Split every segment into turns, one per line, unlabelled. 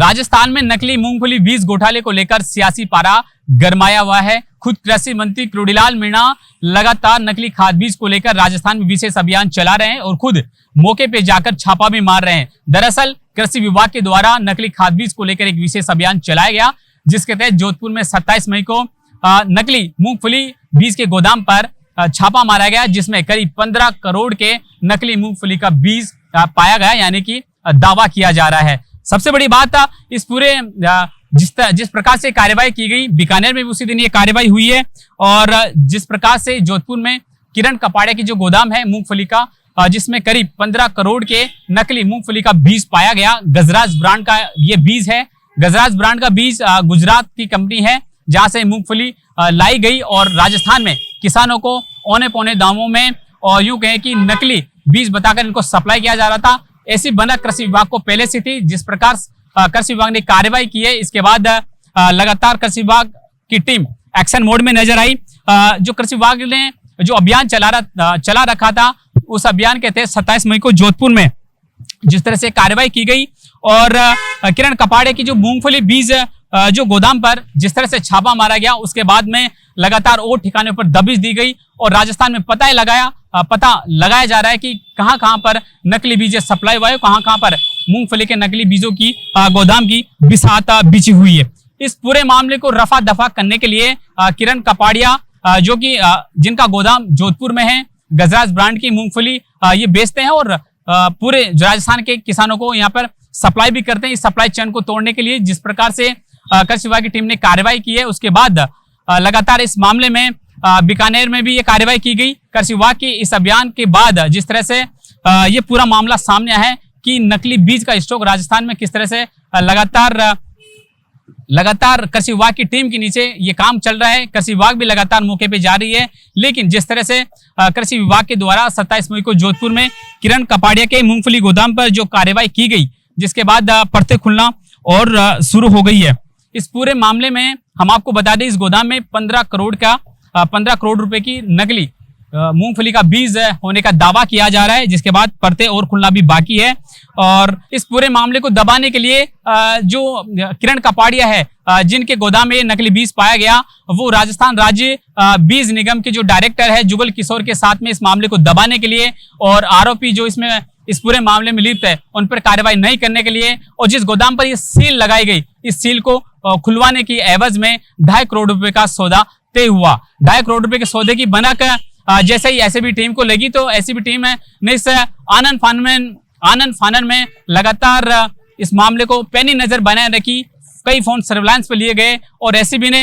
राजस्थान में नकली मूंगफली बीज घोटाले को लेकर सियासी पारा गरमाया हुआ है। खुद कृषि मंत्री क्रोडीलाल मीणा लगातार नकली खाद बीज को लेकर राजस्थान में विशेष अभियान चला रहे हैं और खुद मौके पे जाकर छापा भी मार रहे हैं। दरअसल कृषि विभाग के द्वारा नकली खाद बीज को लेकर एक विशेष अभियान चलाया गया, जिसके तहत जोधपुर में 27 मई को नकली मूंगफली बीज के गोदाम पर छापा मारा गया, जिसमें करीब 15 करोड़ के नकली मूंगफली का बीज पाया गया, यानी कि दावा किया जा रहा है। सबसे बड़ी बात इस पूरे जिस प्रकार से कार्यवाही की गई, बीकानेर में भी उसी दिन ये कार्यवाही हुई है और जिस प्रकार से जोधपुर में किरण कपाड़िया की जो गोदाम है मूंगफली का, जिसमें करीब 15 करोड़ के नकली मूंगफली का बीज पाया गया। गजराज ब्रांड का ये बीज है। गजराज ब्रांड का बीज गुजरात की कंपनी है जहां से मूंगफली लाई गई और राजस्थान में किसानों को औने पौने दामों में और यूं कहें कि नकली बीज बताकर इनको सप्लाई किया जा रहा था। ऐसी भनक कृषि विभाग को पहले से थी। जिस प्रकार कृषि विभाग ने कार्रवाई की है, इसके बाद लगातार कृषि विभाग की टीम एक्शन मोड में नजर आई। जो कृषि विभाग ने जो अभियान चला रखा था, उस अभियान के तहत 27 मई को जोधपुर में जिस तरह से कार्रवाई की गई और किरण कपाड़िया की जो मूंगफली बीज जो गोदाम पर जिस तरह से छापा मारा गया, उसके बाद में लगातार और ठिकानों पर दबिश दी गई और राजस्थान में पता लगाया जा रहा है कि कहां पर नकली बीज सप्लाई हुआ है, कहां पर मूंगफली के नकली बीजों की गोदाम की बिसात बिछी हुई है। इस पूरे मामले को रफा दफा करने के लिए किरण कपाड़िया जो कि जिनका गोदाम जोधपुर में है, गजराज ब्रांड की मूंगफली ये बेचते हैं और पूरे राजस्थान के किसानों को यहाँ पर सप्लाई भी करते हैं। इस सप्लाई चेन को तोड़ने के लिए जिस प्रकार से कृषि विभाग की टीम ने कार्रवाई की है, उसके बाद लगातार इस मामले में बीकानेर में भी ये कार्रवाई की गई। कृषि विभाग की इस अभियान के बाद जिस तरह से ये पूरा मामला सामने आया है कि नकली बीज का स्टॉक राजस्थान में किस तरह से लगातार कृषि विभाग की टीम के नीचे ये काम चल रहा है। कृषि विभाग भी लगातार मौके पे जा रही है, लेकिन जिस तरह से कृषि विभाग के द्वारा 27 मई को जोधपुर में किरण कपाड़िया के मूंगफली गोदाम पर जो कार्रवाई की गई, जिसके बाद परतें खुलना और शुरू हो गई है। इस पूरे मामले में हम आपको बता दें, इस गोदाम में 15 करोड़ रुपए की नकली मूंगफली का बीज होने का दावा किया जा रहा है, जिसके बाद परतें और खुलना भी बाकी है। और इस पूरे मामले को दबाने के लिए जो किरण कपाड़िया है, जिनके गोदाम में नकली बीज पाया गया, वो राजस्थान राज्य बीज निगम के जो डायरेक्टर है जुगल किशोर के साथ में इस मामले को दबाने के लिए और आरोपी जो इस पूरे मामले में लिप्त है उन पर कार्रवाई नहीं करने के लिए और जिस गोदाम पर ये सील लगाई गई, इस सील को खुलवाने की एवज में 2.5 करोड़ रुपए का सौदा तय हुआ। 2.5 करोड़ रुपए के सौदे की भनक जैसे ही एसीबी टीम को लगी, तो एसीबी टीम ने इस आनन फानन में लगातार इस मामले को पैनी नजर बनाए रखी। कई फोन सर्विलांस पे लिए गए और एसीबी ने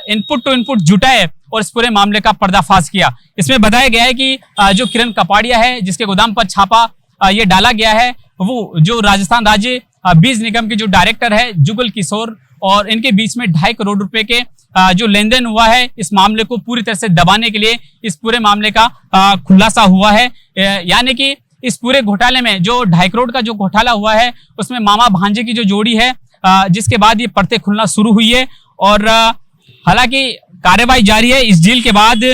इनपुट टू इनपुट जुटाए और इस पूरे मामले का पर्दाफाश किया। इसमें बताया गया है कि जो किरण कपाड़िया है, जिसके गोदाम पर छापा ये डाला गया है, वो जो राजस्थान राज्य बीज निगम के जो डायरेक्टर है जुगल किशोर और इनके बीच में 2.5 करोड़ रुपए के जो लेन देन हुआ है, इस मामले को पूरी तरह से दबाने के लिए इस पूरे मामले का खुलासा हुआ है। यानी कि इस पूरे घोटाले में जो 2.5 करोड़ का जो घोटाला हुआ है, उसमें मामा भांजे की जो जोड़ी है, जिसके बाद ये परतें खुलना शुरू हुई है और हालांकि कार्रवाई जारी है। इस डील के बाद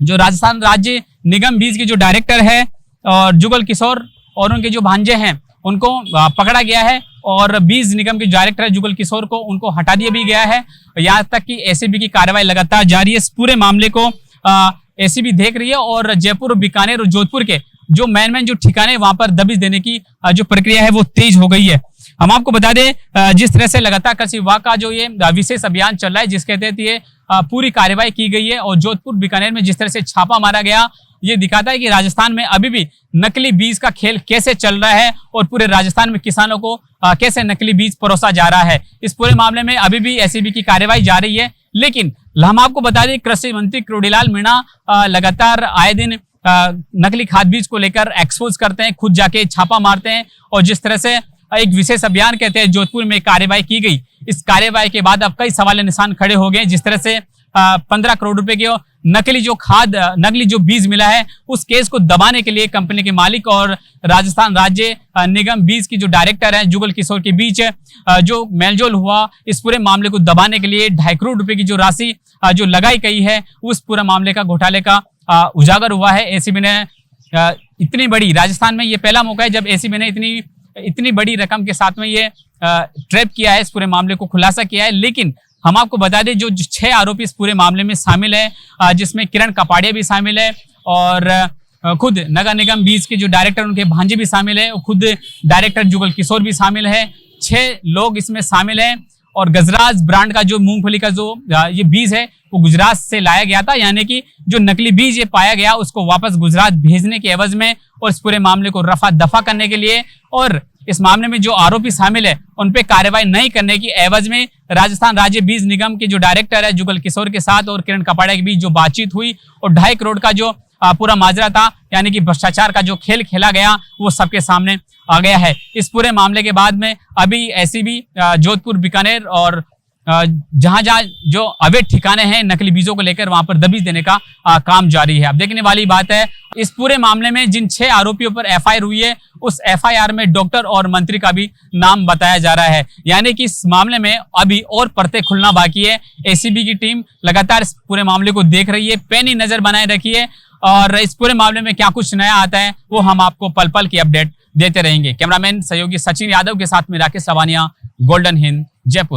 जो राजस्थान राज्य निगम बीज के जो डायरेक्टर है और जुगल किशोर और उनके जो भांजे हैं, उनको पकड़ा गया है और बीज निगम के डायरेक्टर है जुगल किशोर को उनको हटा दिया भी गया है। यहाँ तक कि एसीबी की कार्रवाई लगातार जारी है। इस पूरे मामले को एसीबी देख रही है और जयपुर, बीकानेर और जोधपुर के जो मैन जो ठिकाने, वहां पर दबिश देने की जो प्रक्रिया है वो तेज हो गई है। हम आपको बता दें, जिस तरह से लगातार कृषि विभाग का जो ये विशेष अभियान चल रहा है, जिसके तहत ये पूरी कार्रवाई की गई है और जोधपुर, बीकानेर में जिस तरह से छापा मारा गया, ये दिखाता है कि राजस्थान में अभी भी नकली बीज का खेल कैसे चल रहा है और पूरे राजस्थान में किसानों को कैसे नकली बीज परोसा जा रहा है। इस पूरे मामले में अभी भी एसीबी की कार्रवाई जारी है, लेकिन हम आपको बता दें, कृषि मंत्री क्रोडीलाल मीणा लगातार आए दिन नकली खाद बीज को लेकर एक्सपोज करते हैं, खुद जाके छापा मारते हैं और जिस तरह से एक विशेष अभियान के तहत जोधपुर में कार्रवाई की गई, इस कार्रवाई के बाद अब कई सवाल निशान खड़े हो गए। जिस तरह से 15 करोड़ रुपए के नकली जो बीज मिला है, उस केस को दबाने के लिए कंपनी के मालिक और राजस्थान राज्य निगम बीज की जो डायरेक्टर है जुगल किशोर के बीच जो मेलजोल हुआ, इस पूरे मामले को दबाने के लिए 2.5 करोड़ रुपए की जो राशि जो लगाई गई है, उस पूरा मामले का घोटाले का उजागर हुआ है। एसीबी ने इतनी बड़ी, राजस्थान में ये पहला मौका है जब एसीबी ने इतनी बड़ी रकम के साथ में ये ट्रैप किया है, इस पूरे मामले को खुलासा किया है। लेकिन हम आपको बता दें जो 6 आरोपी इस पूरे मामले में शामिल है, जिसमें किरण कपाड़िया भी शामिल है और खुद नगर निगम बीज के जो डायरेक्टर उनके भांजे भी शामिल है और खुद डायरेक्टर जुगल किशोर भी शामिल है। 6 लोग इसमें शामिल हैं और गजराज ब्रांड का जो मूंगफली का जो ये बीज है वो गुजरात से लाया गया था, यानी कि जो नकली बीज ये पाया गया उसको वापस गुजरात भेजने के एवज में और इस पूरे मामले को रफा दफा करने के लिए और इस मामले में जो आरोपी शामिल है उन पे कार्रवाई नहीं करने की एवज में राजस्थान राज्य बीज निगम के जो डायरेक्टर है जुगल किशोर के साथ और किरण कपाड़िया के बीच जो बातचीत हुई और 2.5 करोड़ का जो पूरा माजरा था, यानी कि भ्रष्टाचार का जो खेल खेला गया वो सबके सामने आ गया है। इस पूरे मामले के बाद में अभी एसीबी जोधपुर, बीकानेर और जहां जहां जो अवैध ठिकाने हैं नकली बीजों को लेकर वहां पर दबिश देने का काम जारी है। अब देखने वाली बात है इस पूरे मामले में जिन 6 आरोपियों पर एफआईआर हुई है उस एफआईआर में डॉक्टर और मंत्री का भी नाम बताया जा रहा है, यानी कि इस मामले में अभी और परतें खुलना बाकी है। एसीबी की टीम लगातार इस पूरे मामले को देख रही है, पैनी नजर बनाए रखी है और इस पूरे मामले में क्या कुछ नया आता है वो हम आपको पल पल की अपडेट देते रहेंगे। कैमरामैन सहयोगी सचिन यादव के साथ में राकेश सवानिया, गोल्डन हिंद, जयपुर।